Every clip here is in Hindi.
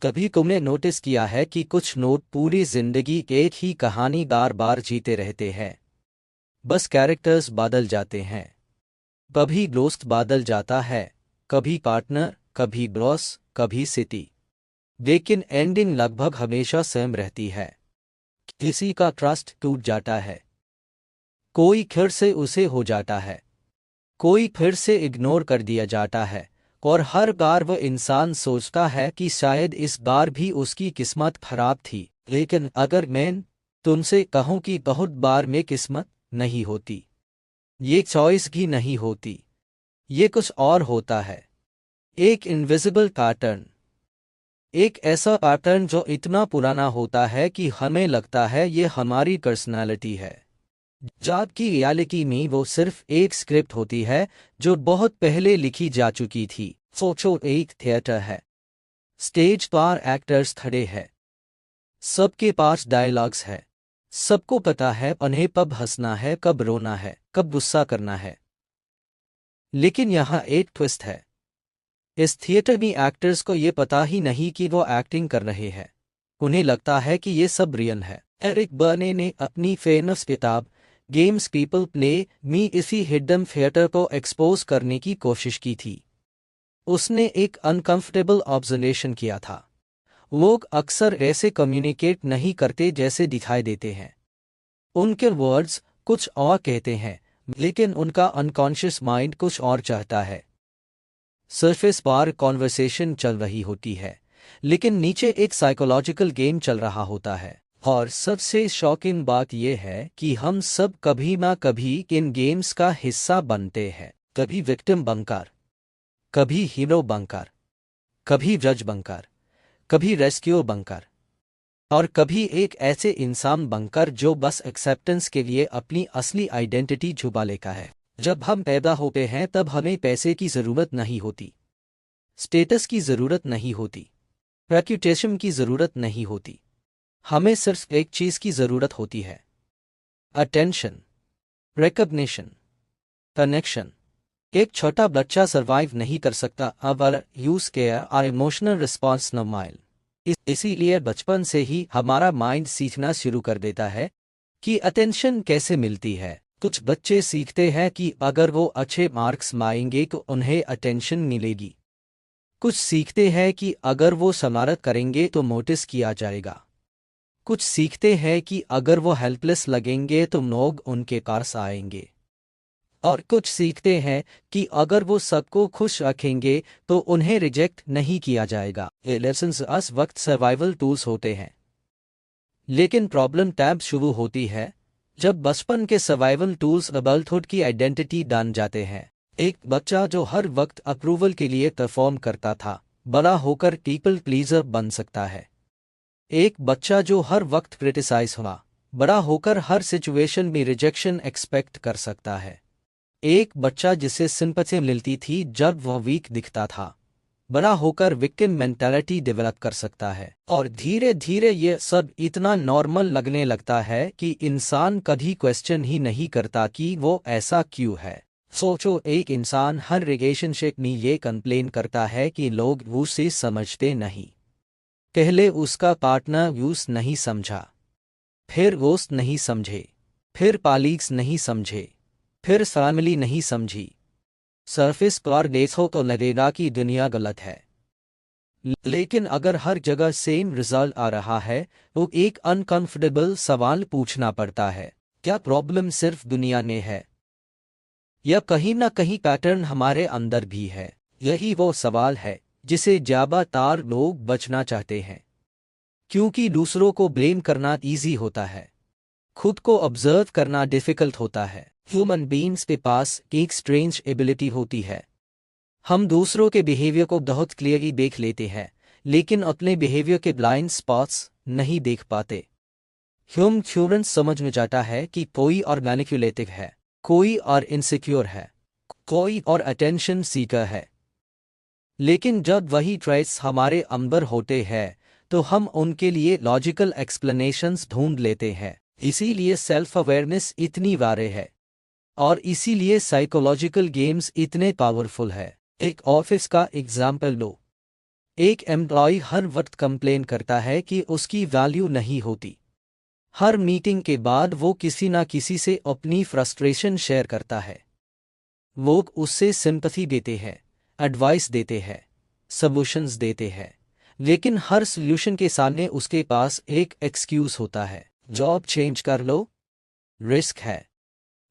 कभी तुमने नोटिस किया है कि कुछ नोट पूरी जिंदगी एक ही कहानी बार बार जीते रहते हैं। बस कैरेक्टर्स बदल जाते हैं। कभी दोस्त बदल जाता है, कभी पार्टनर, कभी बॉस, कभी सिटी, लेकिन एंडिंग लगभग हमेशा सेम रहती है। किसी का ट्रस्ट टूट जाता है, कोई फिर से उसे हो जाता है, कोई फिर से इग्नोर कर दिया जाता है, और हर बार वह इंसान सोचता है कि शायद इस बार भी उसकी किस्मत खराब थी। लेकिन अगर मैं तुमसे कहूं कि बहुत बार में किस्मत नहीं होती, ये चॉइस भी नहीं होती, ये कुछ और होता है। एक इनविजिबल पैटर्न, एक ऐसा पैटर्न जो इतना पुराना होता है कि हमें लगता है ये हमारी पर्सनालिटी है, जबकि रियलिटी में वो सिर्फ एक स्क्रिप्ट होती है जो बहुत पहले लिखी जा चुकी थी। सोचो, एक थिएटर है, स्टेज पर एक्टर्स खड़े हैं, सबके पास डायलॉग्स है, सबको पता है उन्हें कब हंसना है, कब रोना है, कब गुस्सा करना है। लेकिन यहाँ एक ट्विस्ट है, इस थिएटर में एक्टर्स को ये पता ही नहीं कि वो एक्टिंग कर रहे हैं। उन्हें लगता है कि ये सब रियल है। एरिक बर्ने ने अपनी फेमस किताब गेम्स पीपल प्ले में इसी हिडन थिएटर को एक्सपोज करने की कोशिश की थी। उसने एक अनकंफर्टेबल ऑब्जर्वेशन किया था, लोग अक्सर ऐसे कम्युनिकेट नहीं करते जैसे दिखाई देते हैं। उनके वर्ड्स कुछ और कहते हैं, लेकिन उनका अनकॉन्शियस माइंड कुछ और चाहता है। सरफेस पर कॉन्वर्सेशन चल रही होती है, लेकिन नीचे एक साइकोलॉजिकल गेम चल रहा होता है। और सबसे शॉकिंग बात यह है कि हम सब कभी ना कभी इन गेम्स का हिस्सा बनते हैं। कभी विक्टिम बनकर, कभी हीरो बनकर, कभी जज बनकर, कभी रेस्क्यू बनकर, और कभी एक ऐसे इंसान बनकर जो बस एक्सेप्टेंस के लिए अपनी असली आइडेंटिटी छुपा लेता है। जब हम पैदा होते हैं तब हमें पैसे की ज़रूरत नहीं होती, स्टेटस की ज़रूरत नहीं होती, रेप्यूटेशन की ज़रूरत नहीं होती। हमें सिर्फ एक चीज़ की ज़रूरत होती है, अटेंशन, रिकॉग्निशन, कनेक्शन। एक छोटा बच्चा सरवाइव नहीं कर सकता अगर यूज केयर और इमोशनल रिस्पॉन्स न मिले। इसीलिए बचपन से ही हमारा माइंड सीखना शुरू कर देता है कि अटेंशन कैसे मिलती है। कुछ बच्चे सीखते हैं कि अगर वो अच्छे मार्क्स लाएंगे तो उन्हें अटेंशन मिलेगी। कुछ सीखते हैं कि अगर वो शरारत करेंगे तो नोटिस किया जाएगा। कुछ सीखते हैं कि अगर वो हेल्पलेस लगेंगे तो लोग उनके पास आएंगे। और कुछ सीखते हैं कि अगर वो सबको खुश रखेंगे तो उन्हें रिजेक्ट नहीं किया जाएगा। ये लेसन्स उस वक्त सर्वाइवल टूल्स होते हैं। लेकिन प्रॉब्लम तब शुरू होती है जब बचपन के सर्वाइवल टूल्स अडल्टहुड की आइडेंटिटी बन जाते हैं। एक बच्चा जो हर वक्त अप्रूवल के लिए परफॉर्म करता था, बड़ा होकर पीपल प्लीजर बन सकता है। एक बच्चा जो हर वक्त क्रिटिसाइज हुआ, बड़ा होकर हर सिचुएशन में रिजेक्शन एक्सपेक्ट कर सकता है। एक बच्चा जिसे सिंपैथी मिलती थी जब वह वीक दिखता था, बड़ा होकर विक्टिम मेंटालिटी डेवलप कर सकता है। और धीरे धीरे ये सब इतना नॉर्मल लगने लगता है कि इंसान कभी क्वेश्चन ही नहीं करता कि वो ऐसा क्यों है। सोचो, एक इंसान हर रिलेशनशिप में ये कंप्लेन करता है कि लोग उसे समझते नहीं। पहले उसका पार्टनर उसे नहीं समझा, फिर दोस्त नहीं समझे, फिर कलीग्स नहीं समझे, फिर फैमिली नहीं समझी। सरफेस पर देखो तो लगेगा कि दुनिया गलत है। लेकिन अगर हर जगह सेम रिजल्ट आ रहा है तो एक अनकंफर्टेबल सवाल पूछना पड़ता है, क्या प्रॉब्लम सिर्फ दुनिया में है या कहीं ना कहीं पैटर्न हमारे अंदर भी है? यही वो सवाल है जिसे ज्यादातर लोग बचना चाहते हैं, क्योंकि दूसरों को ब्लेम करना इजी होता है, खुद को ऑब्जर्व करना डिफिकल्ट होता है। ह्यूमन बीइंग्स के पास एक स्ट्रेंज एबिलिटी होती है, हम दूसरों के बिहेवियर को बहुत क्लियरली देख लेते हैं, लेकिन अपने बिहेवियर के ब्लाइंड स्पॉट्स नहीं देख पाते। ह्यूमन समझ में जाता है कि कोई और मैनिपुलेटिव है, कोई और इनसिक्योर है, कोई और अटेंशन सीकर है। लेकिन जब वही ट्रेट्स हमारे अंदर होते हैं तो हम उनके लिए लॉजिकल एक्सप्लेनेशंस ढूंढ लेते हैं। इसीलिए सेल्फ अवेयरनेस इतनी वारे है, और इसीलिए साइकोलॉजिकल गेम्स इतने पावरफुल है। एक ऑफिस का एग्जाम्पल लो। एक एम्प्लॉय हर वक्त कंप्लेन करता है कि उसकी वैल्यू नहीं होती। हर मीटिंग के बाद वो किसी ना किसी से अपनी फ्रस्ट्रेशन शेयर करता है। लोग उससे सिंपैथी देते हैं, एडवाइस देते हैं, सॉल्यूशंस देते हैं, लेकिन हर सॉल्यूशन के सामने उसके पास एक एक्सक्यूज होता है। जॉब चेंज कर लो, रिस्क है।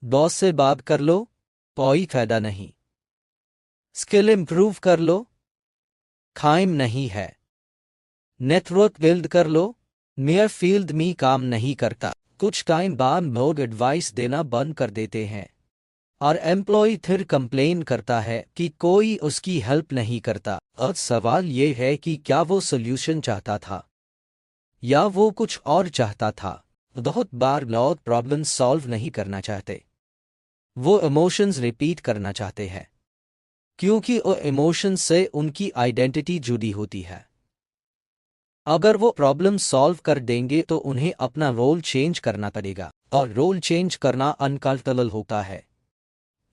बॉस से बात कर लो, कोई फायदा नहीं। स्किल इंप्रूव कर लो, खाइम नहीं है। नेटवर्क बिल्ड कर लो, मेयर फील्ड में काम नहीं करता। कुछ टाइम बाद लोग एडवाइस देना बंद कर देते हैं और एम्प्लॉय फिर कंप्लेन करता है कि कोई उसकी हेल्प नहीं करता। अब सवाल ये है कि क्या वो सॉल्यूशन चाहता था या वो कुछ और चाहता था। बहुत बार लोग प्रॉब्लम सॉल्व नहीं करना चाहते, वो इमोशंस रिपीट करना चाहते हैं, क्योंकि वो इमोशंस से उनकी आइडेंटिटी जुड़ी होती है। अगर वो प्रॉब्लम सॉल्व कर देंगे तो उन्हें अपना रोल चेंज करना पड़ेगा, और रोल चेंज करना अनकंफर्टेबल होता है।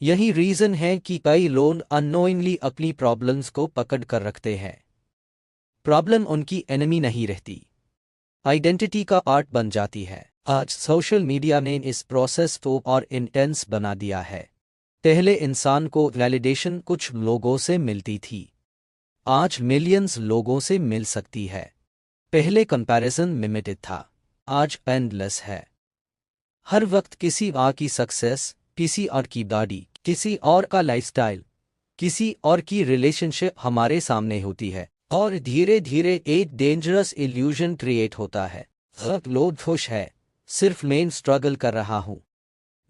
यही रीजन है कि कई लोग अननोइंगली अपनी प्रॉब्लम्स को पकड़ कर रखते हैं। प्रॉब्लम उनकी एनिमी नहीं रहती, आइडेंटिटी का पार्ट बन जाती है। आज सोशल मीडिया ने इस प्रोसेस को और इंटेंस बना दिया है। पहले इंसान को वैलिडेशन कुछ लोगों से मिलती थी, आज मिलियंस लोगों से मिल सकती है। पहले कंपैरिजन लिमिटेड था, आज एंडलेस है। हर वक्त किसी और की सक्सेस, किसी और की बॉडी, किसी और का लाइफस्टाइल, किसी और की रिलेशनशिप हमारे सामने होती है, और धीरे धीरे एक डेंजरस इल्यूजन क्रिएट होता है। सब लोग खुश है, सिर्फ मैं स्ट्रगल कर रहा हूं।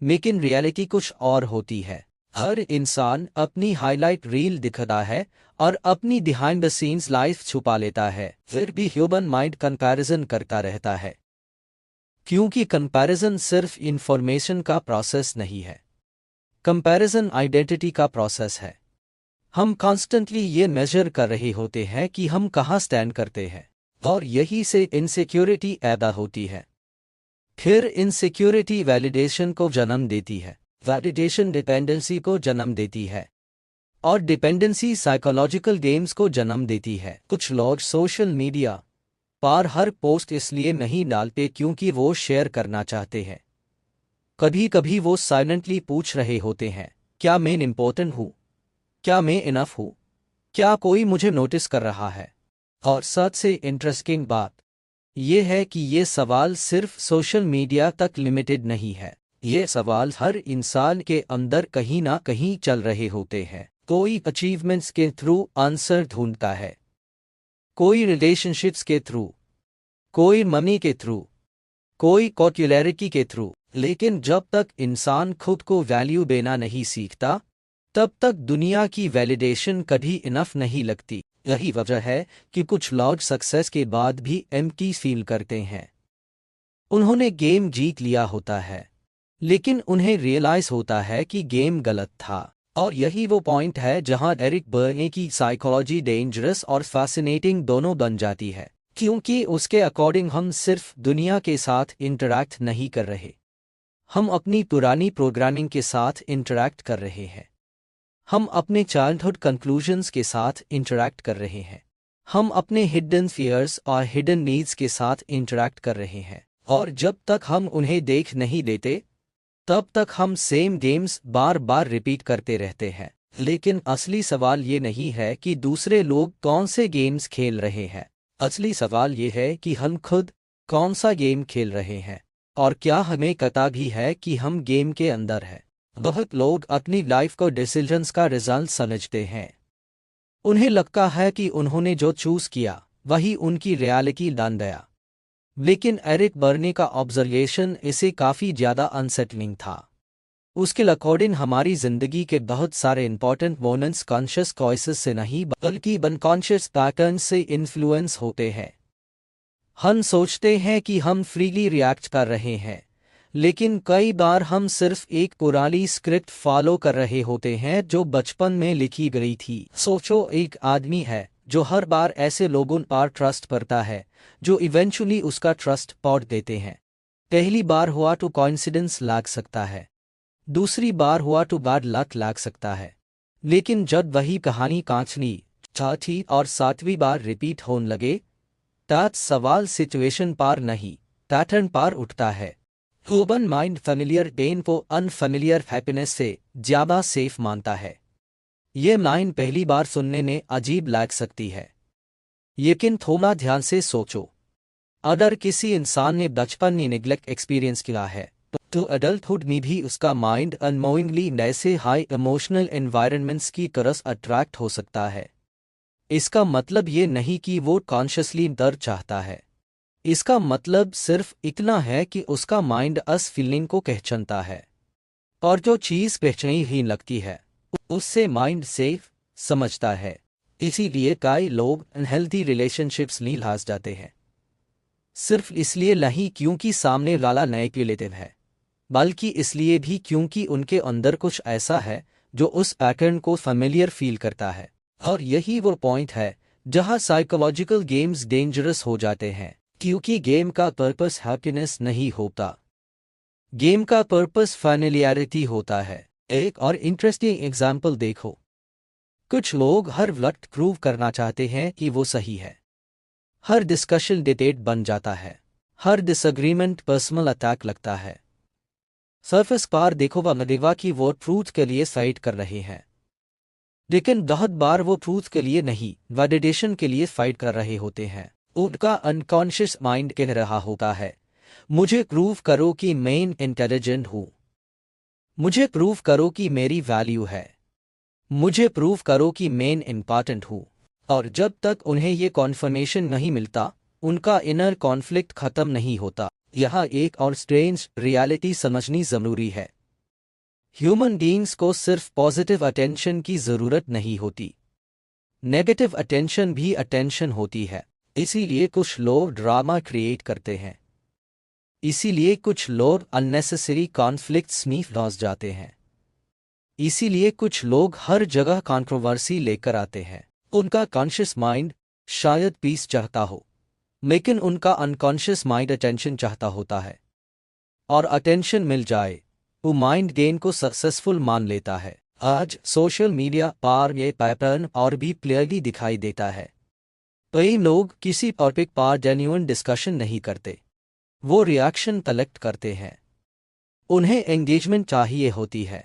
लेकिन रियलिटी कुछ और होती है। हर इंसान अपनी हाईलाइट रील दिखाता है और अपनी बिहाइंड द सीन्स लाइफ छुपा लेता है। फिर भी ह्यूमन माइंड कंपैरिजन करता रहता है, क्योंकि कंपैरिजन सिर्फ इंफॉर्मेशन का प्रोसेस नहीं है, कंपैरिजन आइडेंटिटी का प्रोसेस है। हम कॉन्स्टेंटली ये मेजर कर रहे होते हैं कि हम कहाँ स्टैंड करते हैं, और यही से इनसिक्योरिटी पैदा होती है। फिर इनसिक्योरिटी वैलिडेशन को जन्म देती है, वैलिडेशन डिपेंडेंसी को जन्म देती है, और डिपेंडेंसी साइकोलॉजिकल गेम्स को जन्म देती है। कुछ लोग सोशल मीडिया पर हर पोस्ट इसलिए नहीं डालते क्योंकि वो शेयर करना चाहते हैं। कभी कभी वो साइलेंटली पूछ रहे होते हैं, क्या मैं इम्पोर्टेंट हूँ, क्या मैं इनफ हूँ, क्या कोई मुझे नोटिस कर रहा है। और सबसे इंटरेस्टिंग बात यह है कि ये सवाल सिर्फ सोशल मीडिया तक लिमिटेड नहीं है, ये सवाल हर इंसान के अंदर कहीं ना कहीं चल रहे होते हैं। कोई अचीवमेंट्स के थ्रू आंसर ढूंढता है, कोई रिलेशनशिप्स के थ्रू, कोई मनी के थ्रू, कोई पॉपुलैरिटी के थ्रू। लेकिन जब तक इंसान खुद को वैल्यू देना नहीं सीखता, तब तक दुनिया की वैलिडेशन कभी इनफ नहीं लगती। यही वजह है कि कुछ लोग सक्सेस के बाद भी एम्प्टी फील करते हैं। उन्होंने गेम जीत लिया होता है, लेकिन उन्हें रियलाइज होता है कि गेम गलत था। और यही वो पॉइंट है जहां एरिक बर्ने की साइकोलॉजी डेंजरस और फैसिनेटिंग दोनों बन जाती है, क्योंकि उसके अकॉर्डिंग हम सिर्फ दुनिया के साथ इंटरैक्ट नहीं कर रहे, हम अपनी पुरानी प्रोग्रामिंग के साथ इंटरैक्ट कर रहे हैं, हम अपने चाइल्डहुड कंक्लूजन्स के साथ इंटरैक्ट कर रहे हैं, हम अपने हिडन फियर्स और हिडन नीड्स के साथ इंटरैक्ट कर रहे हैं। और जब तक हम उन्हें देख नहीं लेते, तब तक हम सेम गेम्स बार बार रिपीट करते रहते हैं। लेकिन असली सवाल ये नहीं है कि दूसरे लोग कौन से गेम्स खेल रहे हैं, असली सवाल ये है कि हम खुद कौन सा गेम खेल रहे हैं, और क्या हमें पता भी है कि हम गेम के अंदर हैं। बहुत लोग अपनी लाइफ को डिसीजंस का रिजल्ट समझते हैं। उन्हें लगता है कि उन्होंने जो चूज किया वही उनकी रियलिटी बन गया। लेकिन एरिक बर्ने का ऑब्जर्वेशन इसे काफ़ी ज़्यादा अनसेटलिंग था। उसके अकॉर्डिंग हमारी ज़िंदगी के बहुत सारे इंपॉर्टेंट मोमेंट्स कॉन्शियस चॉइसेस से नहीं बल्कि अनकॉन्शियस पैटर्न से इन्फ्लुएंस होते हैं। हम सोचते हैं कि हम फ्रीली रिएक्ट कर रहे हैं, लेकिन कई बार हम सिर्फ एक पुरानी स्क्रिप्ट फॉलो कर रहे होते हैं जो बचपन में लिखी गई थी। सोचो, एक आदमी है जो हर बार ऐसे लोगों पर ट्रस्ट करता है जो इवेंचुअली उसका ट्रस्ट तोड़ देते हैं। पहली बार हुआ तो कोइंसिडेंस लग सकता है, दूसरी बार हुआ तो बैड लक लग सकता है, लेकिन जब वही कहानी कहानी छठी और सातवीं बार रिपीट होने लगे, तात सवाल सिचुएशन पार नहीं, पैटर्न पार उठता है। ह्यूमन माइंड फेमिलियर पेन को अनफेमिलियर हैप्पीनेस से ज्यादा सेफ मानता है। ये लाइन पहली बार सुनने में अजीब लग सकती है, लेकिन थोड़ा ध्यान से सोचो। अगर किसी इंसान ने बचपन में निग्लेक्ट एक्सपीरियंस किया है तो अडल्टहुड में भी उसका माइंड अननोइंगली ऐसे हाई इमोशनल एनवायरनमेंट्स की तरफ अट्रैक्ट हो सकता है। इसका मतलब ये नहीं कि वो कॉन्शियसली डर चाहता है। इसका मतलब सिर्फ इतना है कि उसका माइंड उस फीलिंग को पहचानता है, और जो चीज़ पहचानी ही लगती है उससे माइंड सेफ समझता है। इसीलिए कई लोग अनहेल्दी रिलेशनशिप्स में फंस जाते हैं, सिर्फ इसलिए नहीं क्योंकि सामने वाला मैनिपुलेटिव है, बल्कि इसलिए भी क्योंकि उनके अंदर कुछ ऐसा है जो उस पैटर्न को फेमिलियर फील करता है। और यही वो पॉइंट है जहां साइकोलॉजिकल गेम्स डेंजरस हो जाते हैं, क्योंकि गेम का पर्पस हैप्पीनेस नहीं होता, गेम का पर्पस फैमिलियरिटी होता है। एक और इंटरेस्टिंग एग्जाम्पल देखो। कुछ लोग हर वक्त प्रूव करना चाहते हैं कि वो सही है। हर डिस्कशन डिबेट बन जाता है, हर डिसएग्रीमेंट पर्सनल अटैक लगता है। सरफेस पार देखो व लगेगा कि वो ट्रूथ के लिए फाइट कर रहे हैं, लेकिन बहुत बार वो ट्रूथ के लिए नहीं, वैलिडेशन के लिए फाइट कर रहे होते हैं। उनका अनकॉन्शियस माइंड कह रहा होता है, मुझे प्रूव करो कि मैं इंटेलिजेंट हूं, मुझे प्रूव करो कि मेरी वैल्यू है, मुझे प्रूव करो कि मैं इंपॉर्टेंट हूं। और जब तक उन्हें ये कॉन्फर्मेशन नहीं मिलता, उनका इनर कॉन्फ्लिक्ट खत्म नहीं होता। यहाँ एक और स्ट्रेंज रियलिटी समझनी जरूरी है। ह्यूमन बीइंग्स को सिर्फ पॉजिटिव अटेंशन की जरूरत नहीं होती, नेगेटिव अटेंशन भी अटेंशन होती है। इसीलिए कुछ लोग ड्रामा क्रिएट करते हैं, इसीलिए कुछ लोग अननेसेसरी कॉन्फ्लिक्ट्स में फंस जाते हैं, इसीलिए कुछ लोग हर जगह कंट्रोवर्सी लेकर आते हैं। उनका कॉन्शियस माइंड शायद पीस चाहता हो, लेकिन उनका अनकॉन्शियस माइंड अटेंशन चाहता होता है, और अटेंशन मिल जाए वो माइंड गेम को सक्सेसफुल मान लेता है। आज सोशल मीडिया पर ये पैटर्न और भी क्लियरली दिखाई देता है। कई लोग किसी टॉपिक पर जेन्युइन डिस्कशन नहीं करते, वो रिएक्शन कलेक्ट करते हैं। उन्हें एंगेजमेंट चाहिए होती है,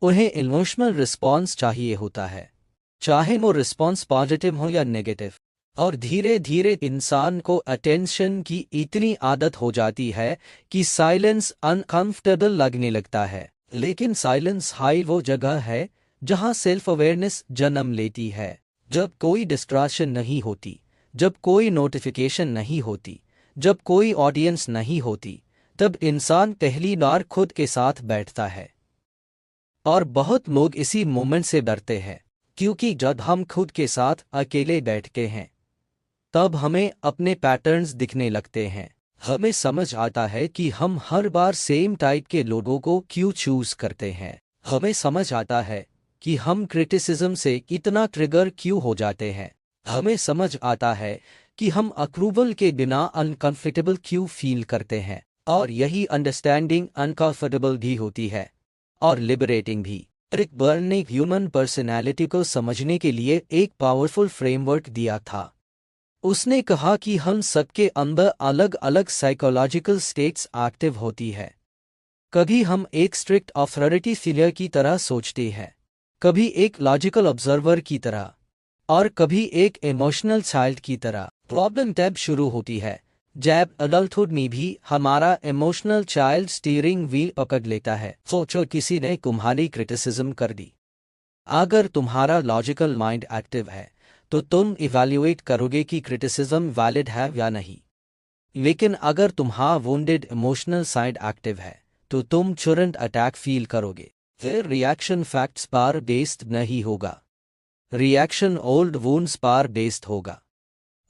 उन्हें इमोशनल रिस्पॉन्स चाहिए होता है, चाहे वो रिस्पॉन्स पॉजिटिव हो या नेगेटिव। और धीरे धीरे इंसान को अटेंशन की इतनी आदत हो जाती है कि साइलेंस अनकंफर्टेबल लगने लगता है। लेकिन साइलेंस हाई वो जगह है जहां सेल्फ अवेयरनेस जन्म लेती है। जब कोई डिस्ट्रैक्शन नहीं होती, जब कोई नोटिफिकेशन नहीं होती, जब कोई ऑडियंस नहीं होती, तब इंसान पहली बार खुद के साथ बैठता है। और बहुत लोग इसी मोमेंट से डरते हैं, क्योंकि जब हम खुद के साथ अकेले बैठते हैं तब हमें अपने पैटर्न्स दिखने लगते हैं। हमें समझ आता है कि हम हर बार सेम टाइप के लोगों को क्यों चूज करते हैं। हमें समझ आता है कि हम क्रिटिसिज्म से इतना ट्रिगर क्यों हो जाते हैं। हमें समझ आता है कि हम अप्रूवल के बिना अनकंफर्टेबल क्यों फील करते हैं। और यही अंडरस्टैंडिंग अनकंफर्टेबल भी होती है और लिबरेटिंग भी। रिक बर्न ने ह्यूमन पर्सनैलिटी को समझने के लिए एक पावरफुल फ्रेमवर्क दिया था। उसने कहा कि हम सबके अंदर अलग अलग साइकोलॉजिकल स्टेट्स एक्टिव होती है। कभी हम एक स्ट्रिक्ट अथॉरिटी फिगर की तरह सोचते हैं, कभी एक लॉजिकल ऑब्जर्वर की तरह, और कभी एक इमोशनल चाइल्ड की तरह। प्रॉब्लम तब शुरू होती है जब अडल्टहुड में भी हमारा इमोशनल चाइल्ड स्टीयरिंग व्हील पकड़ लेता है। सोचो किसी ने तुम्हारी क्रिटिसिज्म कर दी। अगर तुम्हारा लॉजिकल माइंड एक्टिव है तो तुम इवैल्यूएट करोगे कि क्रिटिसिज्म वैलिड है या नहीं। लेकिन अगर तुम्हारा वुंडेड इमोशनल साइड एक्टिव है तो तुम तुरंत अटैक फील करोगे। फिर रिएक्शन फैक्ट्स पर बेस्ड नहीं होगा, रिएक्शन ओल्ड वुंड्स पर बेस्ड होगा।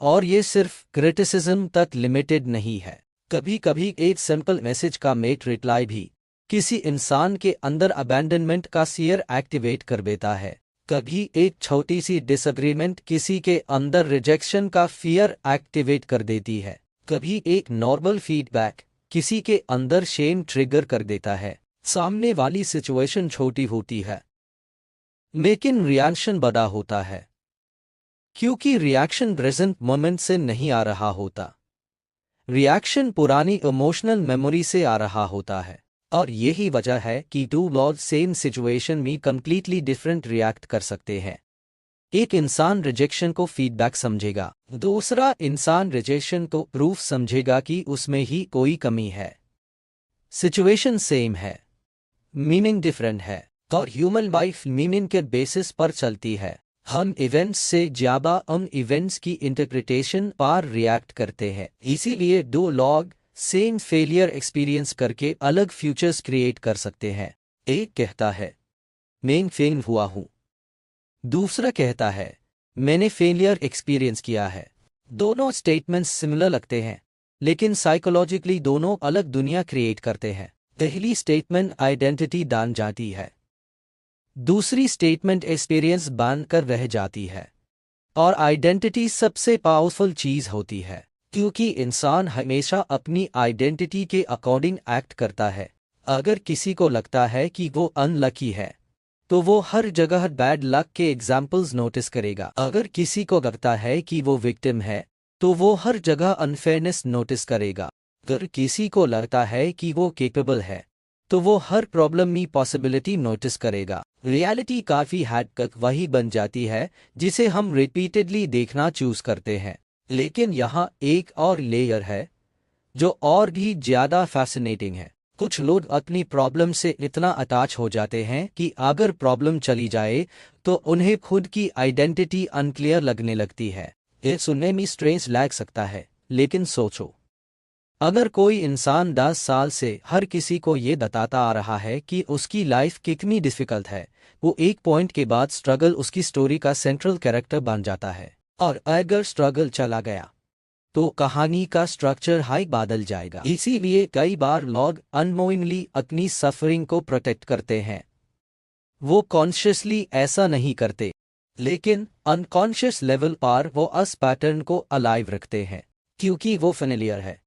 और ये सिर्फ क्रिटिसिज्म तक लिमिटेड नहीं है। कभी कभी एक सिंपल मैसेज का मेट रिप्लाई भी किसी इंसान के अंदर अबैंडनमेंट का सियर एक्टिवेट कर देता है। कभी एक छोटी सी डिसएग्रीमेंट किसी के अंदर रिजेक्शन का फियर एक्टिवेट कर देती है। कभी एक नॉर्मल फीडबैक किसी के अंदर शेम ट्रिगर कर देता है। सामने वाली सिचुएशन छोटी होती है लेकिन रिएक्शन बड़ा होता है। क्योंकि रिएक्शन प्रेजेंट मोमेंट से नहीं आ रहा होता। रिएक्शन पुरानी इमोशनल मेमोरी से आ रहा होता है, और यही वजह है कि टू लोग सेम सिचुएशन में कंप्लीटली डिफरेंट रिएक्ट कर सकते हैं। एक इंसान रिजेक्शन को फीडबैक समझेगा, दूसरा इंसान रिजेक्शन को प्रूफ समझेगा कि उसमें ही कोई कमी है। सिचुएशन सेम है, मीनिंग डिफरेंट है, और ह्यूमन लाइफ मीनिंग के बेसिस पर चलती है। हम इवेंट्स से ज्यादा उन इवेंट्स की इंटरप्रिटेशन पर रिएक्ट करते हैं। इसीलिए दो लोग सेम फेलियर एक्सपीरियंस करके अलग फ्यूचर्स क्रिएट कर सकते हैं। एक कहता है मैं फेल हुआ हूं, दूसरा कहता है मैंने फेलियर एक्सपीरियंस किया है। दोनों स्टेटमेंट्स सिमिलर लगते हैं, लेकिन साइकोलॉजिकली दोनों अलग दुनिया क्रिएट करते हैं। पहली स्टेटमेंट आइडेंटिटी दान जाती है, दूसरी स्टेटमेंट एक्सपीरियंस बांध कर रह जाती है। और आइडेंटिटी सबसे पावरफुल चीज होती है, क्योंकि इंसान हमेशा अपनी आइडेंटिटी के अकॉर्डिंग एक्ट करता है। अगर किसी को लगता है कि वो अनलकी है, तो वो हर जगह बैड लक के एग्जाम्पल्स नोटिस करेगा। अगर किसी को लगता है कि वो विक्टिम है, तो वो हर जगह अनफेयरनेस नोटिस करेगा। अगर किसी को लगता है कि वो केपेबल है, तो वो हर प्रॉब्लम में पॉसिबिलिटी नोटिस करेगा। रियलिटी काफ़ी हद तक वही बन जाती है जिसे हम रिपीटेडली देखना चूज करते हैं। लेकिन यहाँ एक और लेयर है जो और भी ज़्यादा फैसिनेटिंग है। कुछ लोग अपनी प्रॉब्लम से इतना अटैच हो जाते हैं कि अगर प्रॉब्लम चली जाए तो उन्हें खुद की आइडेंटिटी अनक्लियर लगने लगती है। ये सुनने में स्ट्रेंज लग सकता है, लेकिन सोचो, अगर कोई इंसान 10 साल से हर किसी को ये बताता आ रहा है कि उसकी लाइफ कितनी डिफिकल्ट है, वो एक पॉइंट के बाद स्ट्रगल उसकी स्टोरी का सेंट्रल कैरेक्टर बन जाता है। और अगर स्ट्रगल चला गया तो कहानी का स्ट्रक्चर हाई बदल जाएगा। इसीलिए कई बार लोग अननोइंगली अपनी सफरिंग को प्रोटेक्ट करते हैं। वो कॉन्शियसली ऐसा नहीं करते, लेकिन अनकॉन्शियस लेवल पर वो उस पैटर्न को अलाइव रखते हैं, क्योंकि वो फेमिलियर है।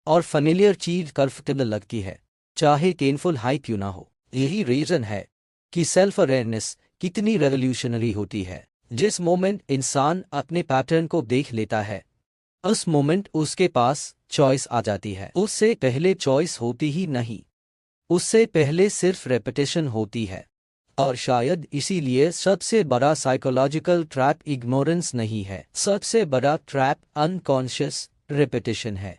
और फेमिलियर चीज कंफर्टेबल लगती है, चाहे पेनफुल हाई क्यों ना हो। यही रीजन है कि सेल्फ अवेयरनेस कितनी रेवोल्यूशनरी होती है। जिस मोमेंट इंसान अपने पैटर्न को देख लेता है, उस मोमेंट उसके पास चॉइस आ जाती है। उससे पहले चॉइस होती ही नहीं, उससे पहले सिर्फ रेपिटेशन होती है। और शायद इसीलिए सबसे बड़ा साइकोलॉजिकल ट्रैप इग्नोरेंस नहीं है, सबसे बड़ा ट्रैप अनकॉन्शियस रेपिटेशन है।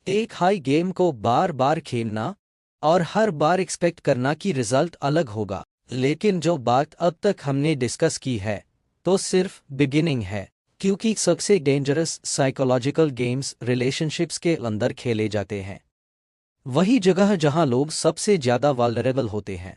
एक हाई गेम को बार बार खेलना और हर बार एक्सपेक्ट करना कि रिजल्ट अलग होगा, लेकिन जो बात अब तक हमने डिस्कस की है तो सिर्फ बिगिनिंग है। क्योंकि सबसे डेंजरस साइकोलॉजिकल गेम्स रिलेशनशिप्स के अंदर खेले जाते हैं। वही जगह जहां लोग सबसे ज्यादा वल्नरेबल होते हैं,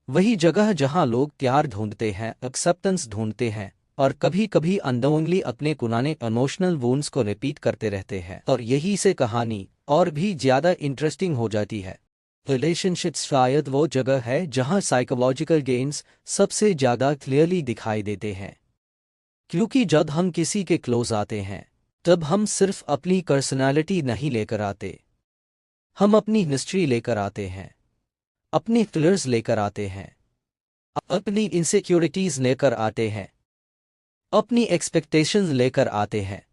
वही जगह जहां लोग प्यार ढूंढते हैं, एक्सेप्टेंस ढूंढते हैं, और कभी कभी अननोइंगली अपने पुराने इमोशनल वुंड्स को रिपीट करते रहते हैं। और यही से कहानी और भी ज्यादा इंटरेस्टिंग हो जाती है। रिलेशनशिप्स शायद वो जगह है जहां साइकोलॉजिकल गेम्स सबसे ज्यादा क्लियरली दिखाई देते हैं, क्योंकि जब हम किसी के क्लोज आते हैं, तब हम सिर्फ अपनी पर्सनालिटी नहीं लेकर आते, हम अपनी हिस्ट्री लेकर आते हैं, अपनी फिलर्स लेकर आते हैं, अपनी इनसिक्योरिटीज लेकर आते हैं, अपनी एक्सपेक्टेशंस लेकर आते हैं,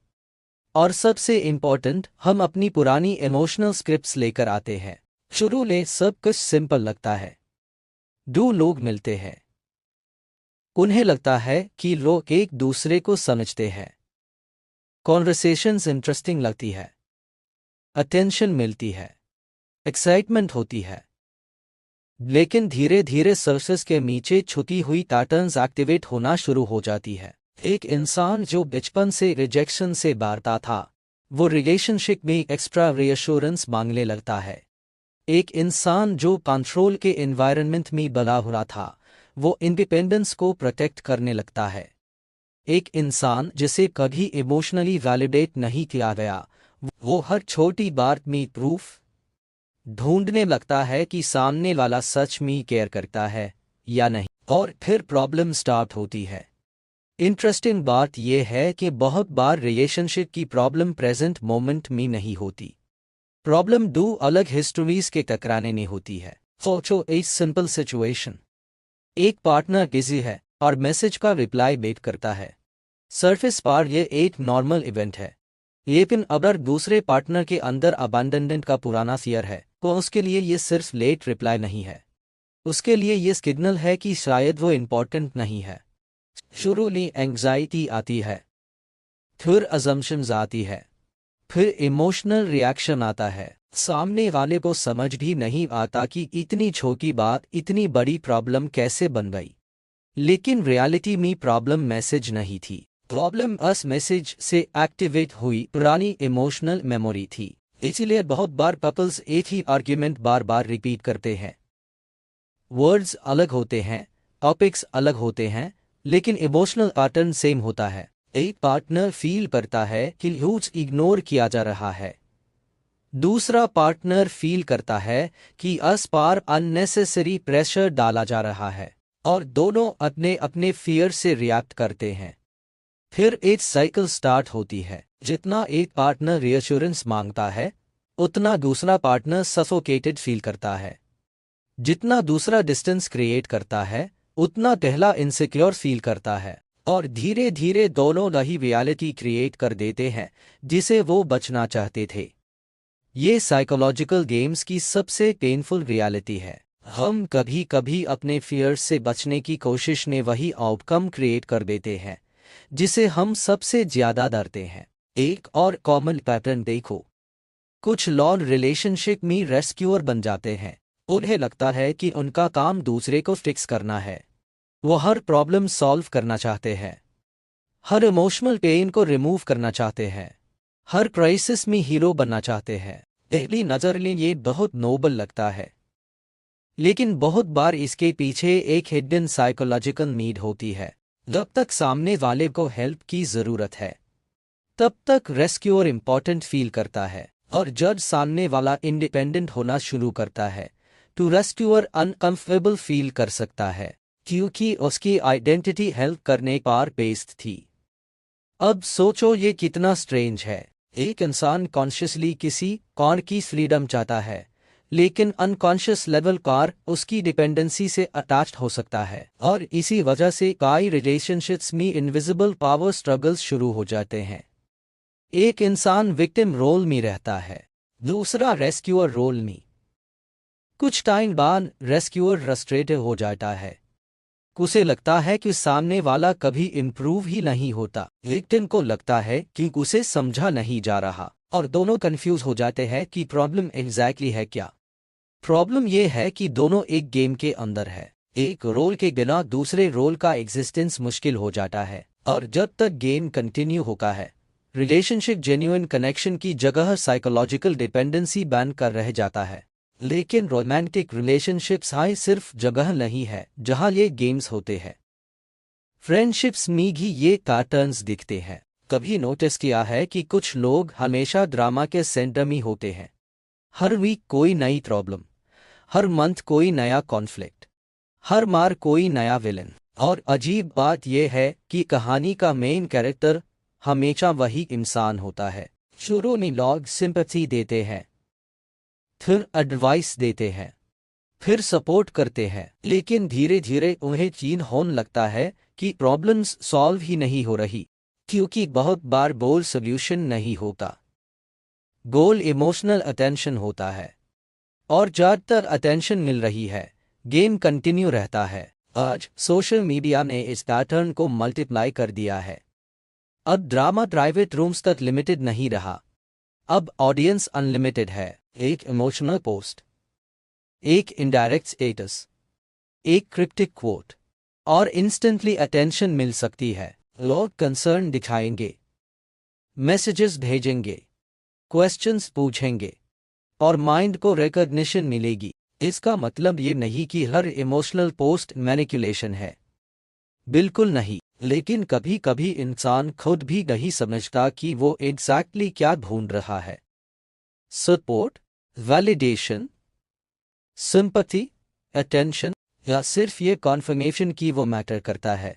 और सबसे इम्पोर्टेंट, हम अपनी पुरानी इमोशनल स्क्रिप्ट्स लेकर आते हैं। शुरू में सब कुछ सिंपल लगता है। दो लोग मिलते हैं, उन्हें लगता है कि लोग एक दूसरे को समझते हैं, कॉन्वर्सेशंस इंटरेस्टिंग लगती है, अटेंशन मिलती है, एक्साइटमेंट होती है। लेकिन धीरे धीरे सरफेस के नीचे छुपी हुई पैटर्न्स एक्टिवेट होना शुरू हो जाती है। एक इंसान जो बचपन से रिजेक्शन से बारता था, वो रिलेशनशिप में एक्स्ट्रा रीअश्योरेंस मांगने लगता है। एक इंसान जो कंट्रोल के एनवायरनमेंट में बड़ा हुआ था, वो इंडिपेंडेंस को प्रोटेक्ट करने लगता है। एक इंसान जिसे कभी इमोशनली वैलिडेट नहीं किया गया, वो हर छोटी बात में प्रूफ ढूंढने लगता है कि सामने वाला सच में केयर करता है या नहीं। और फिर प्रॉब्लम स्टार्ट होती है। इंटरेस्टिंग बात यह है कि बहुत बार रिलेशनशिप की प्रॉब्लम प्रेजेंट मोमेंट में नहीं होती। प्रॉब्लम दो अलग हिस्ट्रीज के टकराने में होती है। सोचो एक सिंपल सिचुएशन, एक पार्टनर बिजी है और मैसेज का रिप्लाई वेट करता है। सरफेस पर ये एक नॉर्मल इवेंट है, लेकिन अगर दूसरे पार्टनर के अंदर अबैंडनमेंट का पुराना फियर है तो उसके लिए ये सिर्फ लेट रिप्लाई नहीं है, उसके लिए ये सिग्नल है कि शायद वो इम्पोर्टेंट नहीं है। शुरू में एंग्जाइटी आती है, फिर अजम्पशंस आती है, फिर इमोशनल रिएक्शन आता है। सामने वाले को समझ भी नहीं आता कि इतनी छोटी बात इतनी बड़ी प्रॉब्लम कैसे बन गई। लेकिन रियलिटी में प्रॉब्लम मैसेज नहीं थी, प्रॉब्लम अस मैसेज से एक्टिवेट हुई पुरानी इमोशनल मेमोरी थी। इसलिए बहुत बार कपल्स एक ही आर्ग्यूमेंट बार बार रिपीट करते हैं। वर्ड्स अलग होते हैं, टॉपिक्स अलग होते हैं, लेकिन इमोशनल पैटर्न सेम होता है। एक पार्टनर फील करता है कि ह्यूज इग्नोर किया जा रहा है, दूसरा पार्टनर फील करता है कि अस पर अननेसेसरी प्रेशर डाला जा रहा है, और दोनों अपने अपने फियर से रिएक्ट करते हैं। फिर एक साइकिल स्टार्ट होती है। जितना एक पार्टनर रिएश्योरेंस मांगता है उतना दूसरा पार्टनर सफोकेटेड फील करता है। जितना दूसरा डिस्टेंस क्रिएट करता है उतना पहला इनसिक्योर फील करता है, और धीरे धीरे दोनों नई रियलिटी क्रिएट कर देते हैं जिसे वो बचना चाहते थे। ये साइकोलॉजिकल गेम्स की सबसे पेनफुल रियलिटी है। हम कभी कभी अपने फियर्स से बचने की कोशिश में वही आउटकम क्रिएट कर देते हैं जिसे हम सबसे ज्यादा डरते हैं। एक और कॉमन पैटर्न देखो, कुछ लोग रिलेशनशिप में रेस्क्यूअर बन जाते हैं। उन्हें लगता है कि उनका काम दूसरे को फिक्स करना है, वो हर प्रॉब्लम सॉल्व करना चाहते हैं, हर इमोशनल पेन को रिमूव करना चाहते हैं, हर क्राइसिस में हीरो बनना चाहते हैं। पहली नजर में ये बहुत नोबल लगता है, लेकिन बहुत बार इसके पीछे एक हिडन साइकोलॉजिकल नीड होती है। जब तक सामने वाले को हेल्प की जरूरत है तब तक रेस्क्यूअर इंपॉर्टेंट फील करता है, और जब सामने वाला इंडिपेंडेंट होना शुरू करता है तो रेस्क्यूअर अनकंफर्टेबल फील कर सकता है, क्योंकि उसकी आइडेंटिटी हेल्प करने पर बेस्ड थी। अब सोचो ये कितना स्ट्रेंज है। एक इंसान कॉन्शियसली किसी और की फ्रीडम चाहता है, लेकिन अनकॉन्शियस लेवल कार उसकी डिपेंडेंसी से अटैच्ड हो सकता है, और इसी वजह से कई रिलेशनशिप्स में इनविजिबल पावर स्ट्रगल्स शुरू हो जाते हैं। एक इंसान विक्टिम रोल में रहता है, दूसरा रेस्क्यूअर रोल में। कुछ टाइम बाद रेस्क्यूअर फ्रस्ट्रेटेड हो जाता है, उसे लगता है कि सामने वाला कभी इम्प्रूव ही नहीं होता। विक्टिम को लगता है कि उसे समझा नहीं जा रहा, और दोनों कंफ्यूज हो जाते हैं कि प्रॉब्लम एग्जैक्टली है क्या। प्रॉब्लम यह है कि दोनों एक गेम के अंदर है, एक रोल के बिना दूसरे रोल का एग्जिस्टेंस मुश्किल हो जाता है, और जब तक गेम कंटिन्यू होता है रिलेशनशिप जेन्युइन कनेक्शन की जगह साइकोलॉजिकल डिपेंडेंसी बैन कर रह जाता है। लेकिन रोमांटिक रिलेशनशिप्स सिर्फ जगह नहीं है जहां ये गेम्स होते हैं। फ्रेंडशिप्स में भी ये पैटर्न्स दिखते हैं। कभी नोटिस किया है कि कुछ लोग हमेशा ड्रामा के सेंटर में होते हैं। हर वीक कोई नई प्रॉब्लम, हर मंथ कोई नया कॉन्फ्लिक्ट, हर मार कोई नया विलन। और अजीब बात यह है कि कहानी का मेन कैरेक्टर हमेशा वही इंसान होता है। शुरू में लोग सिंपैथी देते हैं, फिर एडवाइस देते हैं, फिर सपोर्ट करते हैं, लेकिन धीरे धीरे उन्हें यकीन होने लगता है कि प्रॉब्लम्स सॉल्व ही नहीं हो रही, क्योंकि बहुत बार गोल सोल्यूशन नहीं होता, गोल इमोशनल अटेंशन होता है। और जब तक अटेंशन मिल रही है गेम कंटिन्यू रहता है। आज सोशल मीडिया ने इस पैटर्न को मल्टीप्लाई कर दिया है। अब ड्रामा प्राइवेट रूम्स तक लिमिटेड नहीं रहा, अब ऑडियंस अनलिमिटेड है। एक इमोशनल पोस्ट, एक इनडायरेक्ट स्टेटस, एक क्रिप्टिक क्वोट, और इंस्टेंटली अटेंशन मिल सकती है। लोग कंसर्न दिखाएंगे, मैसेजेस भेजेंगे, क्वेश्चंस पूछेंगे, और माइंड को रिकॉग्निशन मिलेगी। इसका मतलब ये नहीं कि हर इमोशनल पोस्ट मैनिपुलेशन है, बिल्कुल नहीं, लेकिन कभी कभी इंसान खुद भी नहीं समझता कि वो एग्जैक्टली क्या ढूंढ रहा है। सपोर्ट, वैलिडेशन, सिंपैथी, अटेंशन, या सिर्फ ये कॉन्फर्मेशन की वो मैटर करता है।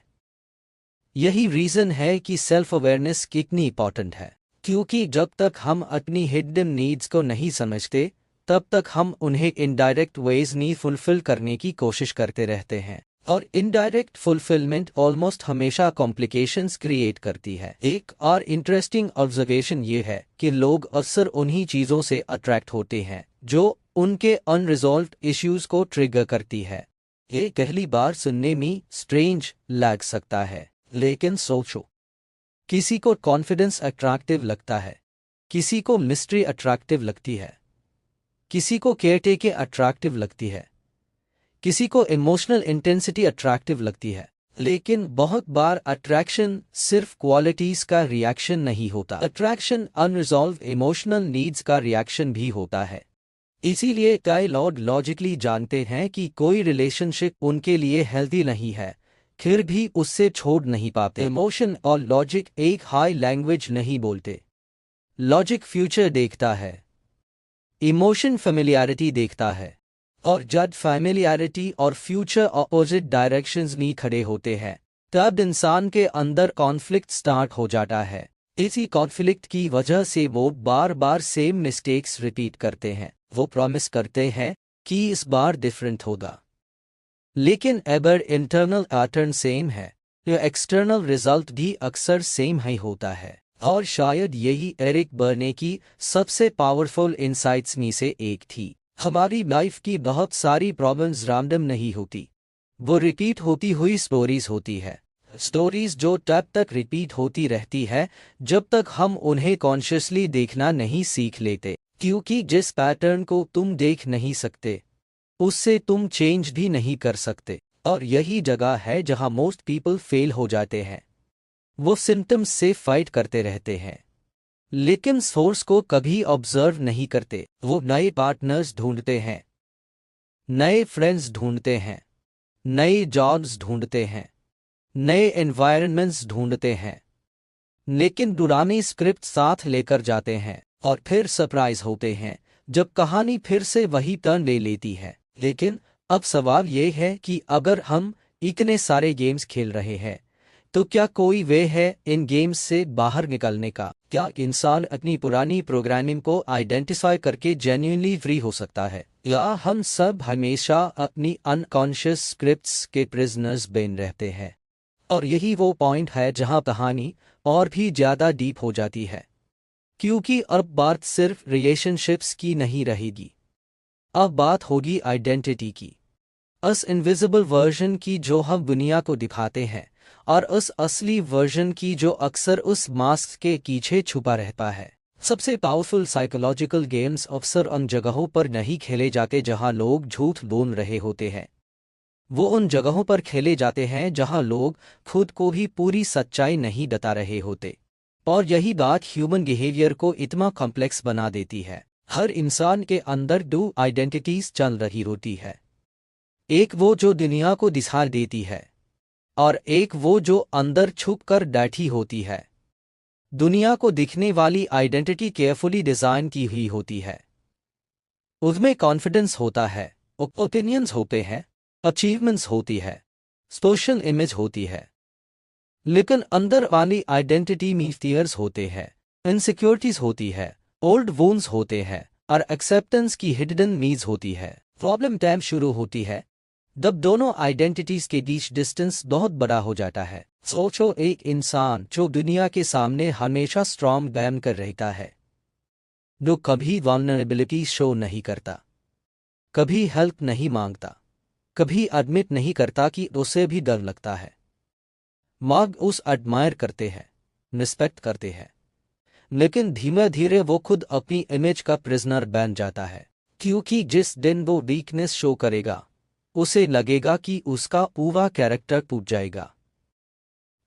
यही रीजन है कि सेल्फ अवेयरनेस कितनी इंपॉर्टेंट है, क्योंकि जब तक हम अपनी हिडन नीड्स को नहीं समझते तब तक हम उन्हें इनडायरेक्ट वेज में फुलफिल करने की कोशिश करते रहते हैं। और इनडायरेक्ट फुलफिलमेंट ऑलमोस्ट हमेशा कॉम्प्लिकेशंस क्रिएट करती है। एक और इंटरेस्टिंग ऑब्जर्वेशन ये है कि लोग अक्सर उन्हीं चीज़ों से अट्रैक्ट होते हैं जो उनके अनरिजॉल्व्ड इश्यूज को ट्रिगर करती है। ये पहली बार सुनने में स्ट्रेंज लग सकता है, लेकिन सोचो, किसी को कॉन्फिडेंस अट्रैक्टिव लगता है, किसी को मिस्ट्री अट्रैक्टिव लगती है, किसी को केयरटेकिंग अट्रैक्टिव लगती है, किसी को इमोशनल इंटेंसिटी अट्रैक्टिव लगती है। लेकिन बहुत बार अट्रैक्शन सिर्फ क्वालिटीज का रिएक्शन नहीं होता, अट्रैक्शन अनरिजॉल्व इमोशनल नीड्स का रिएक्शन भी होता है। इसीलिए कई लोग लॉजिकली जानते हैं कि कोई रिलेशनशिप उनके लिए हेल्दी नहीं है, फिर भी उससे छोड़ नहीं पाते। इमोशन और लॉजिक एक हाई लैंग्वेज नहीं बोलते। लॉजिक फ्यूचर देखता है, इमोशन फेमिलियरिटी देखता है, और जब फैमिलियरिटी और फ्यूचर ऑपोजिट डायरेक्शंस में खड़े होते हैं तब इंसान के अंदर कॉन्फ्लिक्ट स्टार्ट हो जाता है। इसी कॉन्फ्लिक्ट की वजह से वो बार बार सेम मिस्टेक्स रिपीट करते हैं। वो प्रॉमिस करते हैं कि इस बार डिफरेंट होगा, लेकिन अगर इंटरनल पैटर्न सेम है तो एक्सटर्नल रिजल्ट भी अक्सर सेम ही होता है। और शायद यही एरिक बर्ने की सबसे पावरफुल इंसाइट्स में से एक थी। हमारी लाइफ की बहुत सारी प्रॉब्लम्स रैंडम नहीं होती, वो रिपीट होती हुई स्टोरीज होती है। स्टोरीज जो तब तक रिपीट होती रहती है जब तक हम उन्हें कॉन्शियसली देखना नहीं सीख लेते, क्योंकि जिस पैटर्न को तुम देख नहीं सकते उससे तुम चेंज भी नहीं कर सकते। और यही जगह है जहां मोस्ट पीपल फेल हो जाते हैं। वो सिम्टम्स से फाइट करते रहते हैं लेकिन सोर्स को कभी ऑब्जर्व नहीं करते। वो नए पार्टनर्स ढूंढते हैं, नए फ्रेंड्स ढूंढते हैं, नए जॉब्स ढूंढते हैं, नए एनवायरनमेंट्स ढूंढते हैं, लेकिन पुरानी स्क्रिप्ट साथ लेकर जाते हैं और फिर सरप्राइज होते हैं जब कहानी फिर से वही टर्न ले लेती है। लेकिन अब सवाल ये है कि अगर हम इतने सारे गेम्स खेल रहे हैं तो क्या कोई वे है इन गेम्स से बाहर निकलने का? क्या इंसान अपनी पुरानी प्रोग्रामिंग को आइडेंटिफाई करके जेन्युइनली फ्री हो सकता है, या हम सब हमेशा अपनी अनकॉन्शियस स्क्रिप्ट्स के प्रिजनर्स बन रहते हैं? और यही वो पॉइंट है जहां कहानी और भी ज़्यादा डीप हो जाती है, क्योंकि अब बात सिर्फ रिलेशनशिप्स की नहीं रहेगी, अब बात होगी आइडेंटिटी की, उस इनविजिबल वर्जन की जो हम दुनिया को दिखाते हैं, और उस असली वर्जन की जो अक्सर उस मास्क के पीछे छुपा रहता है। सबसे पावरफुल साइकोलॉजिकल गेम्स अक्सर उन जगहों पर नहीं खेले जाते जहां लोग झूठ बोल रहे होते हैं, वो उन जगहों पर खेले जाते हैं जहां लोग खुद को भी पूरी सच्चाई नहीं बता रहे होते। और यही बात ह्यूमन बिहेवियर को इतना कॉम्प्लेक्स बना देती है। हर इंसान के अंदर दो आइडेंटिटीज चल रही होती है, एक वो जो दुनिया को दिखा देती है और एक वो जो अंदर छुप कर बैठी होती है। दुनिया को दिखने वाली आइडेंटिटी केयरफुली डिजाइन की हुई होती है, उसमें कॉन्फिडेंस होता है, ओपिनियंस होते हैं, अचीवमेंट्स होती है, सोशल इमेज होती है। लेकिन अंदर वाली आइडेंटिटी में फियर्स होते हैं, इनसिक्योरिटीज होती है, ओल्ड वोन्स होते हैं और एक्सेप्टेंस की हिडन नीड्स होती है। प्रॉब्लम टाइम शुरू होती है जब दोनों आइडेंटिटीज के बीच डिस्टेंस बहुत बड़ा हो जाता है। सोचो, एक इंसान जो दुनिया के सामने हमेशा स्ट्रॉन्ग बैन कर रहता है, जो कभी वल्नरेबिलिटी शो नहीं करता, कभी हेल्प नहीं मांगता, कभी एडमिट नहीं करता कि उसे भी डर लगता है। लोग उस एडमायर करते हैं, रिस्पेक्ट करते हैं, लेकिन धीरे धीरे वो खुद अपनी इमेज का प्रिजनर बन जाता है, क्योंकि जिस दिन वो वीकनेस शो करेगा उसे लगेगा कि उसका पूरा कैरेक्टर टूट जाएगा।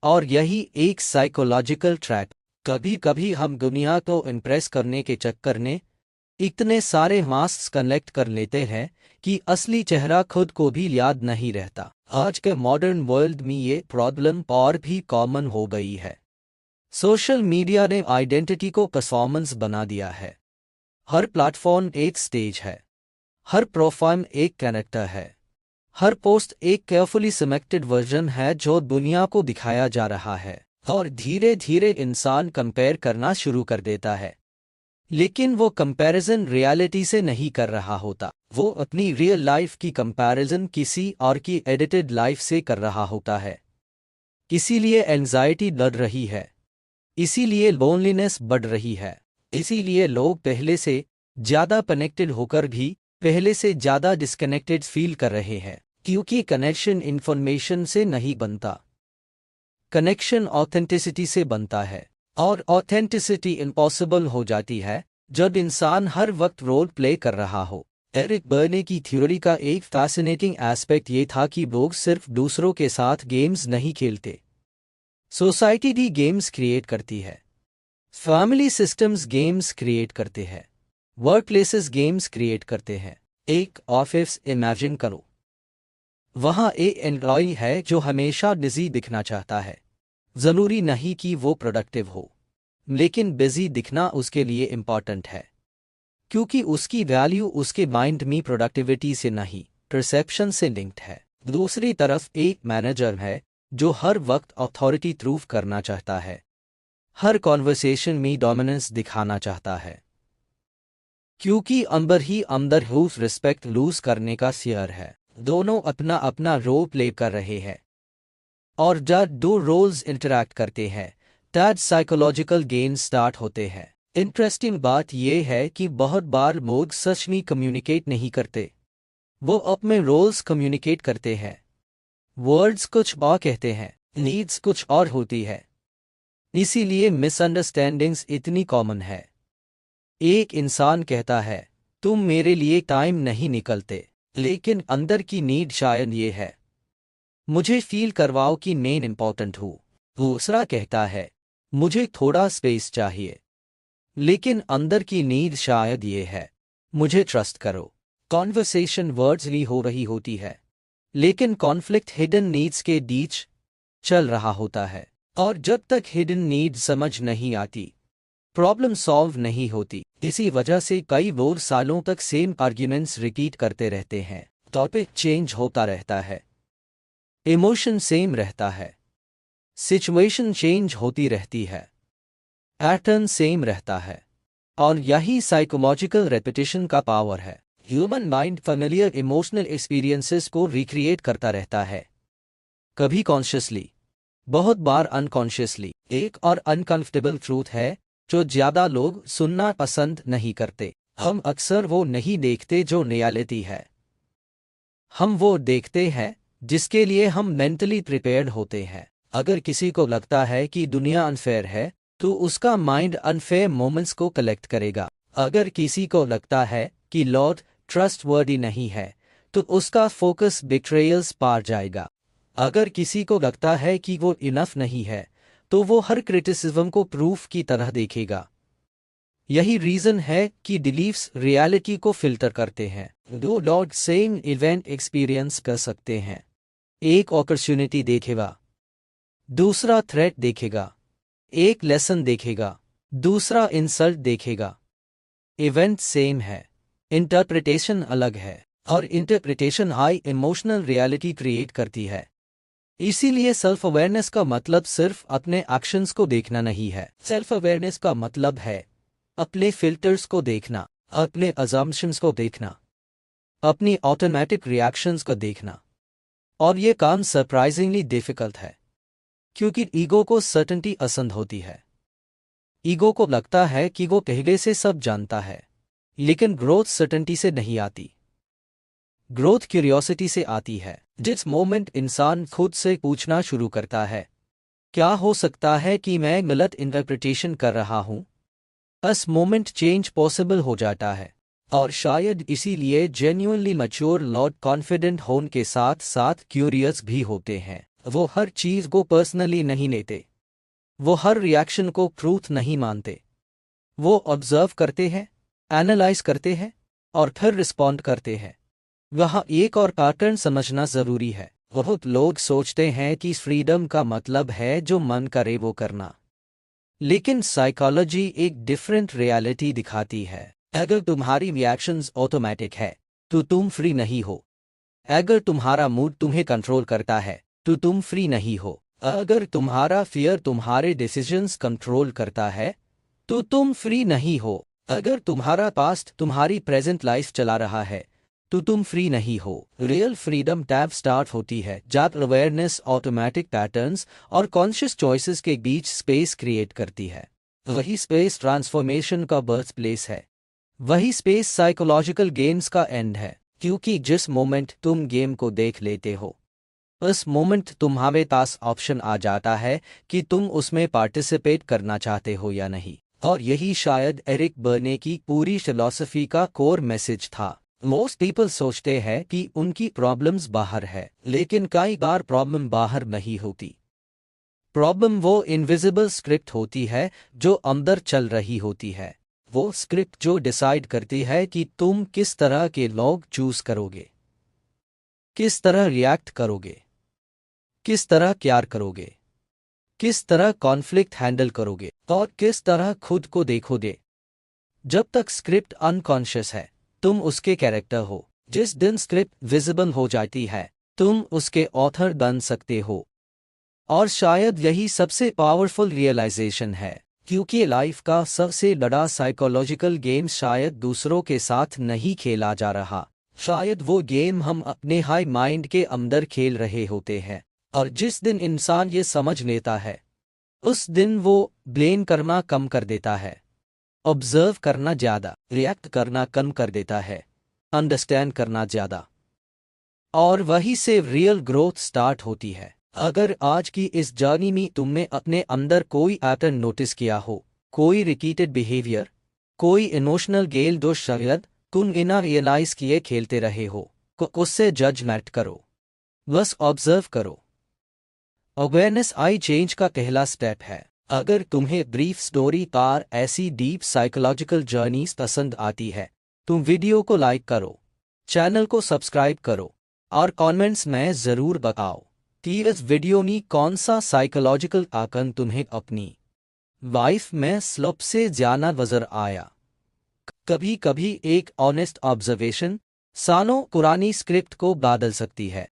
और यही एक साइकोलॉजिकल ट्रैप। कभी कभी हम दुनिया को इम्प्रेस करने के चक्कर में इतने सारे मास्क कनेक्ट कर लेते हैं कि असली चेहरा खुद को भी याद नहीं रहता। आज के मॉडर्न वर्ल्ड में ये प्रॉब्लम और भी कॉमन हो गई है। सोशल मीडिया ने आइडेंटिटी को परफॉर्मेंस बना दिया है। हर प्लेटफॉर्म एक स्टेज है, हर प्रोफाइल एक कैरेक्टर है, हर पोस्ट एक केयरफुली सिलेक्टेड वर्जन है जो दुनिया को दिखाया जा रहा है। और धीरे धीरे इंसान कंपेयर करना शुरू कर देता है, लेकिन वो कंपैरिजन रियलिटी से नहीं कर रहा होता, वो अपनी रियल लाइफ की कंपैरिजन किसी और की एडिटेड लाइफ से कर रहा होता है। इसीलिए एंजाइटी बढ़ रही है, इसीलिए लोनलीनेस बढ़ रही है, इसीलिए लोग पहले से ज़्यादा कनेक्टेड होकर भी पहले से ज़्यादा डिस्कनेक्टेड फील कर रहे हैं। क्योंकि कनेक्शन इन्फॉर्मेशन से नहीं बनता, कनेक्शन ऑथेंटिसिटी से बनता है। और ऑथेंटिसिटी इम्पॉसिबल हो जाती है जब इंसान हर वक्त रोल प्ले कर रहा हो। एरिक बर्ने की थ्योरी का एक फैसिनेटिंग एस्पेक्ट ये था कि लोग सिर्फ दूसरों के साथ गेम्स नहीं खेलते, सोसाइटी भी गेम्स क्रिएट करती है। फैमिली सिस्टम्स गेम्स क्रिएट करते हैं, वर्क प्लेसेस गेम्स क्रिएट करते हैं। एक ऑफिस इमेजिन करो, वहाँ एक एम्प्लॉय है जो हमेशा बिजी दिखना चाहता है। ज़रूरी नहीं कि वो प्रोडक्टिव हो, लेकिन बिजी दिखना उसके लिए इम्पॉर्टेंट है, क्योंकि उसकी वैल्यू उसके माइंड में प्रोडक्टिविटी से नहीं, परसेप्शन से लिंक्ड है। दूसरी तरफ एक मैनेजर है जो हर वक्त अथॉरिटी प्रूव करना चाहता है, हर कॉन्वर्सेशन में डोमिनेंस दिखाना चाहता है, क्योंकि अंदर ही अंदर हुफ रिस्पेक्ट लूज करने का फियर है। दोनों अपना अपना रोल प्ले कर रहे हैं, और जब दो रोल्स इंटरैक्ट करते हैं तब साइकोलॉजिकल गेम स्टार्ट होते हैं। इंटरेस्टिंग बात यह है कि बहुत बार लोग सच में कम्युनिकेट नहीं करते, वो अपने रोल्स कम्युनिकेट करते हैं। वर्ड्स कुछ और कहते हैं, नीड्स कुछ और होती है, इसीलिए मिसअंडरस्टैंडिंग्स इतनी कॉमन है। एक इंसान कहता है तुम मेरे लिए टाइम नहीं निकलते, लेकिन अंदर की नीड शायद ये है मुझे फील करवाओ कि मैं इंपॉर्टेंट हूँ। दूसरा कहता है मुझे थोड़ा स्पेस चाहिए, लेकिन अंदर की नीड शायद ये है मुझे ट्रस्ट करो। कॉन्वर्सेशन वर्ड्सली हो रही होती है, लेकिन कॉन्फ्लिक्ट हिडन नीड्स के बीच चल रहा होता है। और जब तक हिडन नीड समझ नहीं आती, प्रॉब्लम सॉल्व नहीं होती। इसी वजह से कई लोग सालों तक सेम आर्ग्यूमेंट्स रिपीट करते रहते हैं। टॉपिक चेंज होता रहता है, इमोशन सेम रहता है, सिचुएशन चेंज होती रहती है, पैटर्न सेम रहता है, और यही साइकोलॉजिकल रेपिटेशन का पावर है। Human mind familiar emotional experiences को रिक्रिएट करता रहता है, कभी कॉन्शियसली, बहुत बार अनकॉन्शियसली। एक और अनकंफर्टेबल ट्रूथ है जो ज़्यादा लोग सुनना पसंद नहीं करते। हम अक्सर वो नहीं देखते जो रियलिटी है, हम वो देखते हैं जिसके लिए हम मेंटली प्रिपेयर्ड होते हैं। अगर किसी को लगता है कि दुनिया अनफेयर है तो उसका माइंड अनफेयर मोमेंट्स को कलेक्ट करेगा। अगर किसी को लगता है कि लॉर्ड ट्रस्टवर्दी नहीं है तो उसका फोकस बिट्रेयल्स पार जाएगा। अगर किसी को लगता है कि वो इनफ नहीं है तो वो हर क्रिटिसिज्म को प्रूफ की तरह देखेगा। यही रीजन है कि बिलीफ्स रियलिटी को फिल्टर करते हैं। दो लोग सेम इवेंट एक्सपीरियंस कर सकते हैं, एक अपॉर्चुनिटी देखेगा, दूसरा थ्रेट देखेगा, एक लेसन देखेगा, दूसरा इंसल्ट देखेगा। इवेंट सेम है, इंटरप्रिटेशन अलग है, और interpretation high emotional reality create करती है। इसीलिए सेल्फ अवेयरनेस का मतलब सिर्फ अपने एक्शंस को देखना नहीं है। सेल्फ अवेयरनेस का मतलब है अपने फिल्टर्स को देखना, अपने अजम्पशंस को देखना, अपनी ऑटोमेटिक रिएक्शंस को देखना। और ये काम सरप्राइजिंगली डिफिकल्ट है, क्योंकि ईगो को सर्टेनिटी पसंद होती है। ईगो को लगता है कि वो पहले से सब जानता है, लेकिन ग्रोथ सर्टेनिटी से नहीं आती, ग्रोथ क्यूरियोसिटी से आती है। जिस मोमेंट इंसान खुद से पूछना शुरू करता है क्या हो सकता है कि मैं गलत इंटरप्रिटेशन कर रहा हूं, उस मोमेंट चेंज पॉसिबल हो जाता है। और शायद इसीलिए जेन्युइनली मैच्योर लॉर्ड कॉन्फिडेंट होने के साथ साथ क्यूरियस भी होते हैं। वो हर चीज को पर्सनली नहीं लेते, वो हर रिएक्शन को ट्रूथ नहीं मानते। वो ऑब्जर्व करते हैं, एनालाइज करते हैं, और फिर रिस्पॉन्ड करते हैं। वहाँ एक और पैटर्न समझना जरूरी है। बहुत लोग सोचते हैं कि फ्रीडम का मतलब है जो मन करे वो करना, लेकिन साइकोलॉजी एक डिफरेंट रियलिटी दिखाती है। अगर तुम्हारी रिएक्शंस ऑटोमेटिक है तो तुम फ्री नहीं हो। अगर तुम्हारा मूड तुम्हें कंट्रोल करता है तो तुम फ्री नहीं हो। अगर तुम्हारा फियर तुम्हारे डिसीजंस कंट्रोल करता है तो तुम फ्री नहीं हो। अगर तुम्हारा पास्ट तुम्हारी प्रेजेंट लाइफ चला रहा है तो तुम फ्री नहीं हो। रियल फ्रीडम टैब स्टार्ट होती है जब अवेयरनेस ऑटोमेटिक पैटर्न्स और कॉन्शियस चॉइसेस के बीच स्पेस क्रिएट करती है। वही स्पेस ट्रांसफॉर्मेशन का बर्थ प्लेस है। वही स्पेस साइकोलॉजिकल गेम्स का एंड है, क्योंकि जिस मोमेंट तुम गेम को देख लेते हो उस मोमेंट तुम्हारे पास ऑप्शन आ जाता है कि तुम उसमें पार्टिसिपेट करना चाहते हो या नहीं। और यही शायद एरिक बर्ने की पूरी फिलॉसफी का कोर मैसेज था। मोस्ट पीपल सोचते हैं कि उनकी प्रॉब्लम्स बाहर है, लेकिन कई बार प्रॉब्लम बाहर नहीं होती। प्रॉब्लम वो इनविजिबल स्क्रिप्ट होती है जो अंदर चल रही होती है। वो स्क्रिप्ट जो डिसाइड करती है कि तुम किस तरह के लोग चूज करोगे, किस तरह रिएक्ट करोगे, किस तरह केयर करोगे, किस तरह कॉन्फ्लिक्ट हैंडल करोगे और किस तरह खुद को देखोगे। जब तक स्क्रिप्ट अनकॉन्शियस है तुम उसके कैरेक्टर हो। जिस दिन स्क्रिप्ट विजिबल हो जाती है तुम उसके ऑथर बन सकते हो। और शायद यही सबसे पावरफुल रियलाइजेशन है, क्योंकि लाइफ का सबसे बड़ा साइकोलॉजिकल गेम शायद दूसरों के साथ नहीं खेला जा रहा। शायद वो गेम हम अपने हाई माइंड के अंदर खेल रहे होते हैं। और जिस दिन इंसान ये समझ लेता है उस दिन वो ब्लेम करना कम कर देता है, ऑब्जर्व करना ज़्यादा, रिएक्ट करना कम कर देता है, अंडरस्टैंड करना ज़्यादा। और वहीं से रियल ग्रोथ स्टार्ट होती है। अगर आज की इस जर्नी में तुमने अपने अंदर कोई पैटर्न नोटिस किया हो, कोई रिपीटेड बिहेवियर, कोई इमोशनल गेल जो शायद तुम बिना रियलाइज किए खेलते रहे हो, तो उससे जज मत करो, बस ऑब्जर्व करो। अवेयरनेस आई चेंज का पहला स्टेप है। अगर तुम्हें ब्रीफ स्टोरी कार ऐसी डीप साइकोलॉजिकल जर्नीज पसंद आती है तुम वीडियो को लाइक करो, चैनल को सब्सक्राइब करो और कमेंट्स में ज़रूर बताओ कि इस वीडियो में कौन सा साइकोलॉजिकल आकन तुम्हें अपनी लाइफ में सबसे ज़्यादा नजर आया। कभी कभी एक ऑनेस्ट ऑब्जर्वेशन सालों पुरानी स्क्रिप्ट को बदल सकती है।